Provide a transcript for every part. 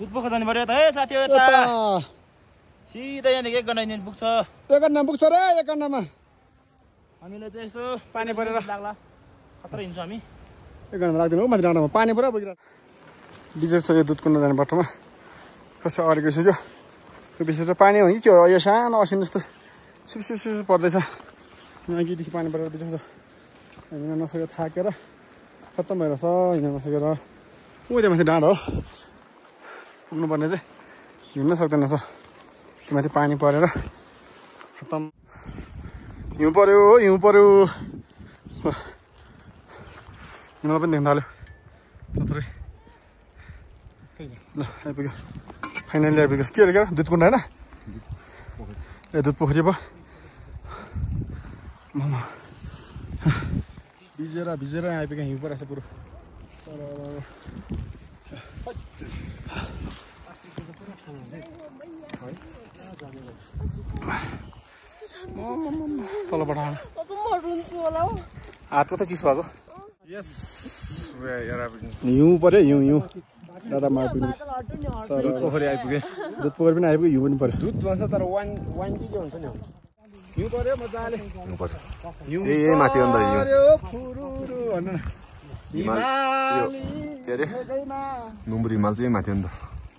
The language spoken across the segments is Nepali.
दुधपोखर जानु पर्यो त है साथीहरु यता सिधै यहाँदेखि 1 घण्टा हिँड्नु पुग्छ 1 घण्टा पुग्छ रे 1 घण्टामा हामीले चाहिँ यसो पानी परेर लाग्ला खतरा हिँड्छ हामी 1 घण्टा लाग्दैन हो माथि डाँडामा पानी परेर बगिरहेको विशेष यो दुध कुन्न जाने बाटोमा कसो अरेको छ यो विशेष पानी हो कि यो सानो असिन जस्तो सिप पर्दैछ यहाँ कि पानी परेर बिचमा हिँड्न नसकेर थाकेर खत्तम भएर छ हिँड्न नसकेर उयो माथि डाँडा हो पुग्नुपर्ने चाहिँ हिँड्न सक्दैन छ त्यो माथि पानी परेर खत्तम हिउँ पर्यो हिउँलाई पनि देख्न थाल्यो थोरै ल आइपुग्यो फाइनली आइपुग्यो के अरे क्या दुध कुण्ड होइन ए दुध पोखरी पो भिजेर आइपुग्यो हिउँ परेछ पुरो तलबाट हातको त चिस भएको हिउँ पर्यो हिउँ दादामा आइपुग्यो पोखरी आइपुग्यो दुध पोखरी पनि आइपुग्यो हिउँ पनि पर्यो दुध भन्छ तर वाइन के हुन्छ नि हिउँ पर्यो मजाले ए माथि अन्त के अरे नुम्बुरी हिमाल चाहिँ माथि अन्त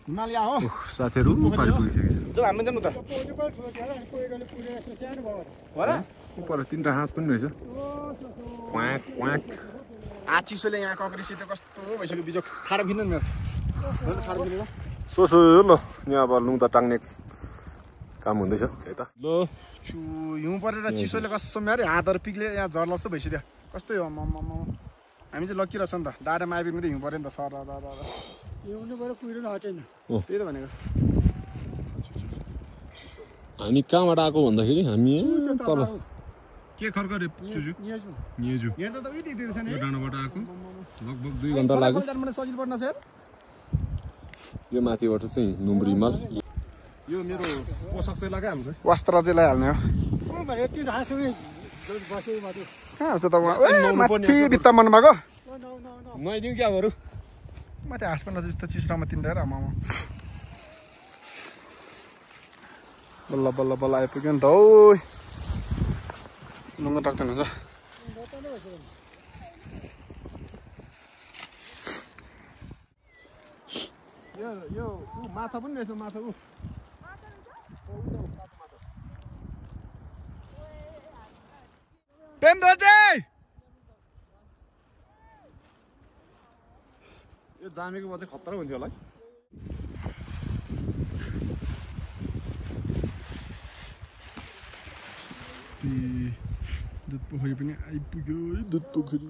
हिमालय हो साथीहरू पारि पुगिसक्यो हामी जानु त पर 3टा हाँस पनि रहेछ चिसोले यहाँ कक्रिसी त कस्तो भइसक्यो बिजोक ठाडो फिर्नु मेरो सो ल यहाँ अब लुङ त टाङ्ने काम हुँदैछ यता ल हिउँ परेर चिसोले कसम अरे हातहरू पिक्ले यहाँ झर्ला जस्तो भइसक्यो कस्तो हो हामी चाहिँ लक्की रहेछ नि त डाँडामा आइपुग्नु त हिउँ पऱ्यो नि त सर हिउँले पऱ्यो कुहिरो हटेन त्यही त भनेको हामी कहाँबाट आएको भन्दाखेरि हामी तल के खर्क रे नियजु हेर्दा त उही देख्दैछ नि यो डाँडाबाट आएको लगभग 2 घण्टा लाग्यो सजिलो पर्न छ यो माथिबाट चाहिँ नुम्बुरी हिमाल यो मेरो पोसाक चाहिँ लगाइहाल्नु वस्त्र चाहिँ लगाइहाल्ने हो कहाँ छ त माथि भित्ता मन भएको नुहाइदिउँ क्या बरु माथि हाँस पनि जस्तो चिसोमा तिनवटा आमा बल्ल आइपुग्यो नि त हौ लुङ्गा टक्दैन हुन्छ यो माछा पनि रहेछ माछा यो जामेको चाहिँ खतरा हुन्थ्यो होला दुध पोखरी पनि आइपुग्यो दुध पोखरी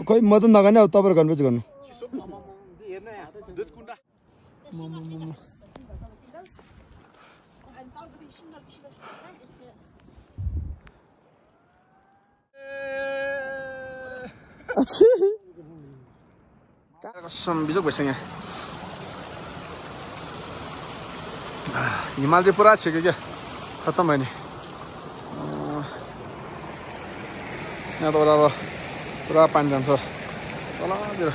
खोइ म त नगर्ने अब तपाईँहरू घरपछि गर्नु बिजोक भइसक्यो हिमाल चाहिँ पुरा छिक्यो क्या खत्तम भयो नि यहाँ त अब पुरा पानी जान्छ तलतिर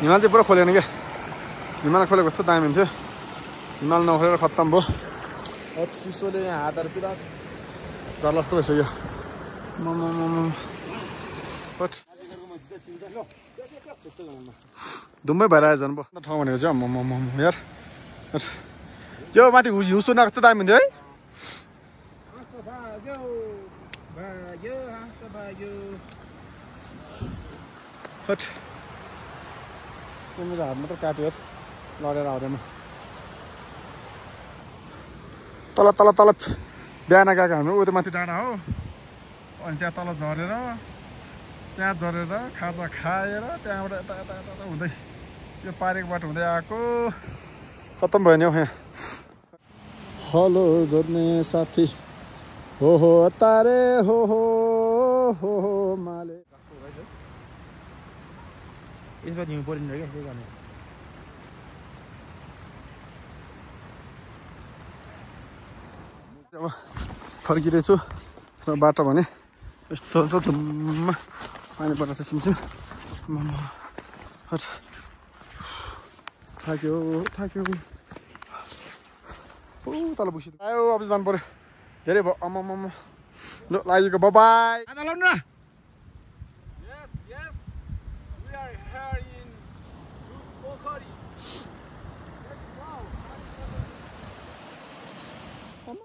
हिमाल चाहिँ पुरा खोलेन क्या हिमाल खोलेको कस्तो दामी हुन्थ्यो हिमाल नखोलेर खत्तम भयो अब चिसोले यहाँ हातहरू पुरा झर्ला जस्तो भइसक्यो धुम्मै भएर आयो झन् ठाउँ भनेको चाहिँ यार यो माथि हिउँ सुनाएको कस्तो दामी हुन्थ्यो है मेरो हात मात्र काट्यो लडेर आउँदैन तल बिहान गएको हाम्रो उयो त माथि डाँडा हो अनि त्यहाँ तल झरेर खाजा खाएर त्यहाँबाट यता हुँदै यो पारेको बाटो हुँदै आएको खत्तम भयो नि हौ यहाँ हेलो जोड्ने साथी हो तारे हो माले यसमा हिउँ परिन्छ क्या त्यही गर्ने अब फर्किँदैछु र बाटो भने यस्तो छ धुम्म पानी पर्छ सिमसिम थाक्यो ओ तल बुसी आयो अब जानु पर्यो धेरै भयो अम्म ल लागेको बाई आधा लाउनु न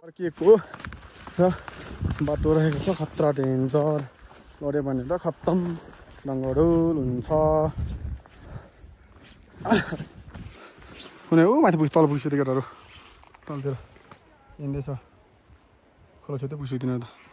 अर्किएको र बाटो रहेको छ खतरा डेन्जर लड्यो भने त खत्तम डङ्गडोल हुन्छ कुनै हो माथि तल पुगिसक्यो केटाहरू तलतिर हिँड्दैछ खोला छेउ पुगिसक्यो तिनीहरू त